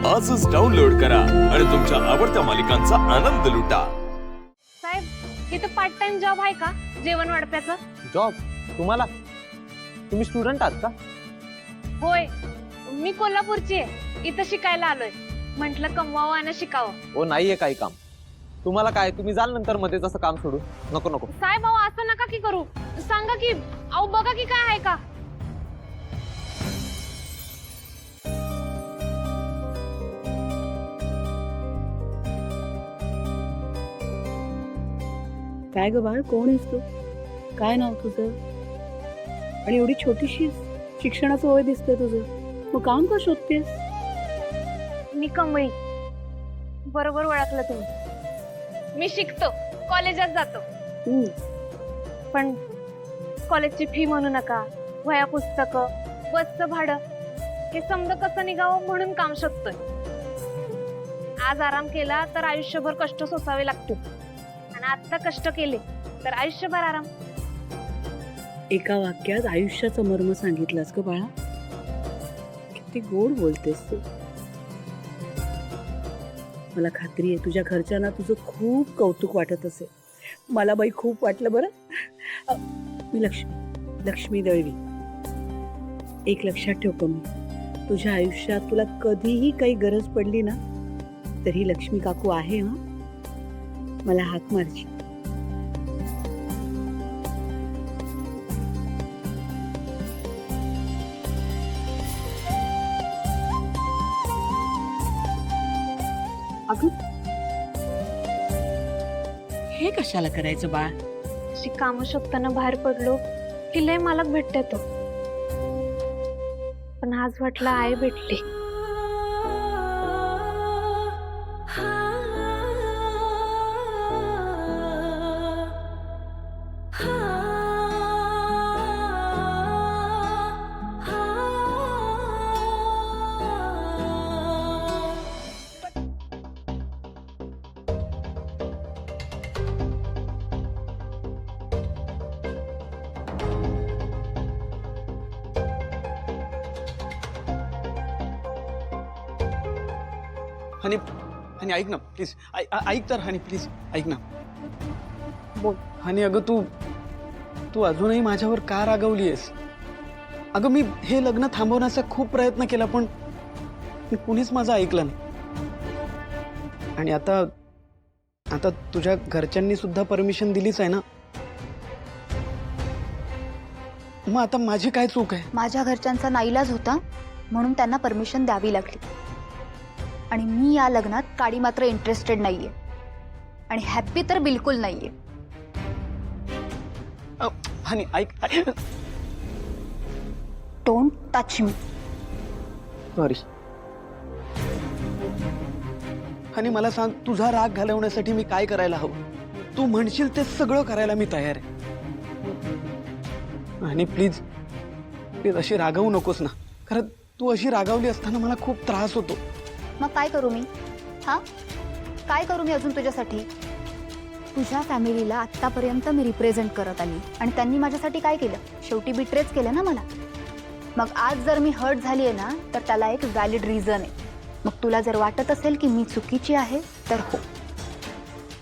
आजच डाउनलोड करा आणि तुमच्या आवडत्या मालिकांचा आनंद लुटा। साहेब इथं पार्ट टाइम जॉब आहे का जेवण वाढप्याचं? जॉब तुम्हाला? तुम्ही स्टुडंट आहात का? होय, मी कोल्हापूरची आहे, इथं शिकायला आलोय। म्हटलं कमवावं आणि शिकावं। ओ नाहीये काही काम। तुम्हाला काय, तुम्ही जाल नंतर मध्येच असं काम सोडून? नको नको साहेब अहो असं नका की करू, सांगा की अहो बघा की काय आहे का। काय ग बाळ, कोण आहेस तू? काय नाव तुझं? आणि एवढी छोटीशी शिक्षणाचं वय दिसतंय तुझं, मग काम का शोधतेस? मी कमळी, बरोबर ओळखलं तुम्ही। मी शिकतो, कॉलेजात जातो, पण कॉलेजची फी म्हणू नका, वह्या पुस्तकं, बसचं भाडं हे समजा कसं निघावं म्हणून काम शोधतोय। आज आराम केला तर आयुष्यभर कष्ट सोसावे लागतील, आणि आता कष्ट केले तर आयुष्यभर आराम। एका वाक्यात आयुष्याचं मर्म सांगितलंस ग बाळा, किती गोड बोलतेस तू। मला खात्री आहे तुझ्या घरच्यांना तुझं खूप कौतुक वाटत असेल। मला बाई खूप वाटलं बरं। मी लक्ष्मी दळवी। एक लक्षात ठेव कमी, तुझ्या आयुष्यात तुला कधीही काही गरज पडली ना तरी लक्ष्मी काकू आहे हा, मला हाक मारची। अगं हे कशाला करायचं बाळ? अशी कामं शोधताना बाहेर पडलो की लय मालक भेटतो, पण आज वाटलं आई भेटली। हनी हनी ऐक ना प्लीज, ऐक तर हनी प्लीज ऐक ना। बोल। हनी अगं तू अजूनही माझ्यावर का रागवली आहेस? अगं मी हे लग्न थांबवण्याचा खूप प्रयत्न केला, पण कुणीच माझं ऐकलं नाही। आणि आता तुझ्या घरच्यांनी सुद्धा परमिशन दिलीच आहे ना, मग आता माझी काय चूक आहे? माझ्या घरच्यांचा नाईलाज होता म्हणून त्यांना परमिशन द्यावी लागली, आणि मी या लग्नात काडी मात्र इंटरेस्टेड नाहीये, आणि हॅप्पी तर बिलकुल नाहीये। हनी ऐक, डोंट टच मी। सॉरी हनी, मला सांग तुझा राग घालवण्यासाठी मी काय करायला हवं? तू म्हणशील ते सगळं करायला मी तयार आहे। आणि प्लीज प्लीज अशी रागवू नकोस ना, कारण तू अशी रागावली असताना मला खूप त्रास होतो। मग काय करू मी? हा, काय करू मी अजून तुझ्यासाठी? तुझ्या फॅमिलीला आत्तापर्यंत मी रिप्रेझेंट करत आली, आणि त्यांनी माझ्यासाठी काय केलं? शेवटी बिट्रेच केलं ना मला। मग आज जर मी हर्ट झाली आहे ना, तर त्याला एक व्हॅलिड रिझन आहे। मग तुला जर वाटत असेल की मी चुकीची आहे तर हो,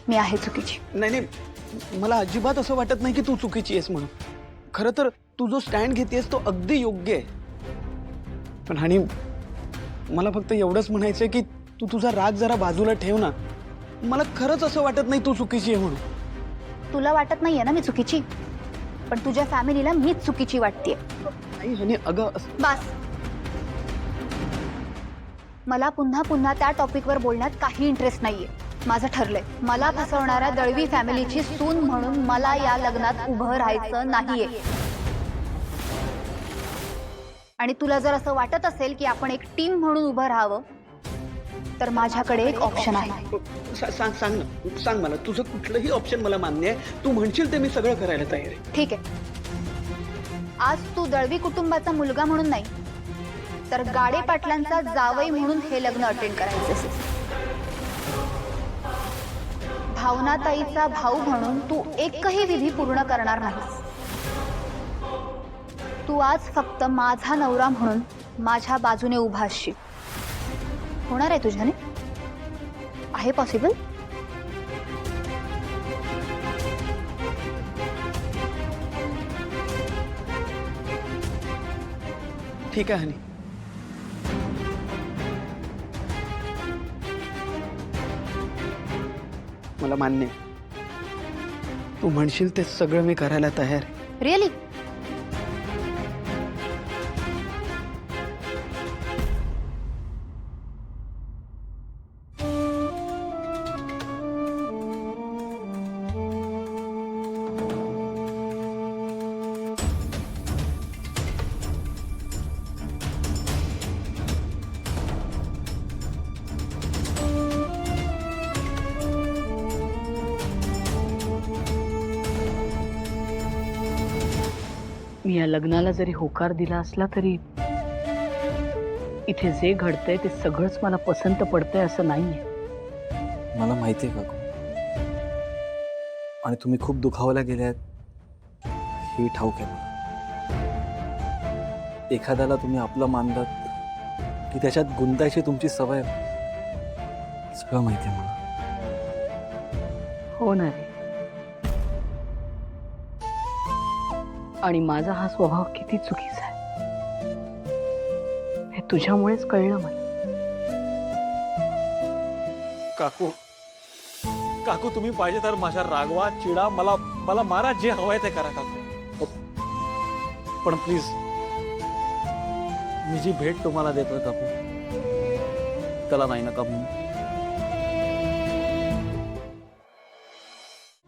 मी आहे चुकीची। नाही नाही, मला अजिबात असं वाटत नाही की तू चुकीची आहेस म्हणून। खरं तर तू जो स्टँड घेतेस तो अगदी योग्य आहे, पण हनी मला फक्त एवढंच म्हणायचंय की तू तुझा राग जरा बाजूला ठेव ना। मला खरंच असं वाटत नाही तू चुकीची आहे म्हणून। तुला वाटत नाहीये ना मी चुकीची, पण तुझ्या फॅमिलीला मीच चुकीची वाटतेय। नाही हनी अगं बस, मला पुन्हा पुन्हा त्या टॉपिकवर बोलण्यात काही इंटरेस्ट नाहीये। माझं ठरलंय, मला फसवणाऱ्या दळवी फॅमिलीची सून म्हणून मला या लग्नात उभं राहायचं नाहीये। आणि तुला जर असं वाटत असेल की आपण एक टीम म्हणून उभं राहावं, तर माझ्याकडे एक ऑप्शन आहे। सांग ना, सांग मला तुझं कुठलंही ऑप्शन मला मान्य आहे। तू म्हणशील ते मी सगळं करायला तयार आहे। ठीक आहे, आज तू दळवी कुटुंबाचा मुलगा म्हणून नाही, तर गाडे पाटलांचा जावई म्हणून हे लग्न अटेंड करायचं। भावनाताईचा भाऊ म्हणून तू एकही विधी पूर्ण करणार नाहीस। तू आज फक्त माझा नवरा म्हणून माझ्या बाजूने उभा असशील। होणार आहे तुझ्याने? आहे पॉसिबल? ठीक आहे हनी. मला मान्य आहे. तू म्हणशील ते सगळं मी करायला तयार आहे. रिअली? मी या लग्नाला जरी होकार दिला असला तरी इथे जे घडतंय ते सगळंच मला पसंत पडतंय असं नाहीये. मला माहिती आहे काकू, आणि तुम्ही खूप दुखावला गेल्यात ही ठाऊक आहे मला. एखाद्याला तुम्ही आपलं मानलात की त्याच्यात गुंतायची तुमची सवय सगळं माहिती आहे मला. हो ना रे. आणि माझा हा स्वभाव किती चुकीचा आहे हे तुझ्यामुळेच कळलं मला. काकू काकू तुम्ही पाहिजे तर माझ्या रागवा, चिडा, मला मला मारा, जे हवंय ते करा काकू. पण प्लीज मी जी भेट तुम्हाला देतोय काकू त्याला नाही नका म्हणून.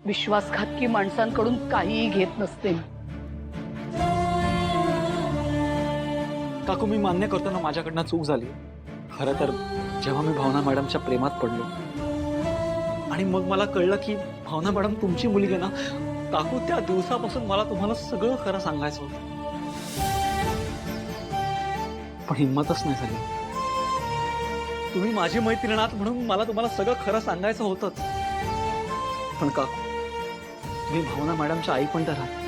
विश्वासघातकी माणसांकडून काहीही घेत नसते मी. काकू मी मान्य करतो ना माझ्याकडनं चूक झाली. खरं तर जेव्हा मी भावना मॅडमच्या प्रेमात पडलो आणि मग मला कळलं की भावना मॅडम तुमची मुलगी आहे ना काकू, त्या दिवसापासून मला तुम्हाला सगळं खरं सांगायचं होतं. पण हिंमतच नाही झाली. तुम्ही माझी मैत्रीण आहात म्हणून मला तुम्हाला सगळं खरं सांगायचं होतंच. पण काकू तुम्ही भावना मॅडमच्या आई पण तर आहात.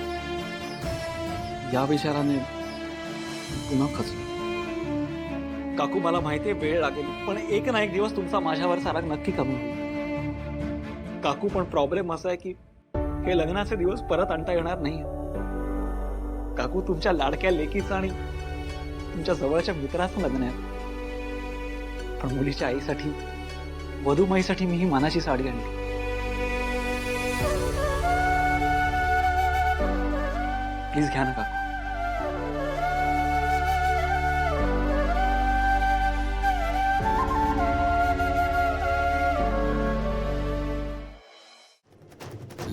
या विचाराने पुन्हा खचलो. काकू मला माहितीये वेळ लागेल, पण एक ना एक दिवस तुमचा माझ्यावरचा राग नक्की कमी होईल. काकू पण प्रॉब्लेम असा आहे की हे लग्नाचे दिवस परत आणता येणार नाही. काकू तुमच्या लाडक्या लेकीचं आणि तुमच्या जवळच्या मित्राचं लग्न आहे. पण मुलीच्या आईसाठी, वधूमाईसाठी मी ही मानाची साडी आणली. प्लीज घ्या ना काकू.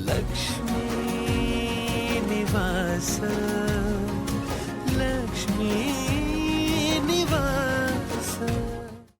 लक्ष्मी निवास लक्ष्मी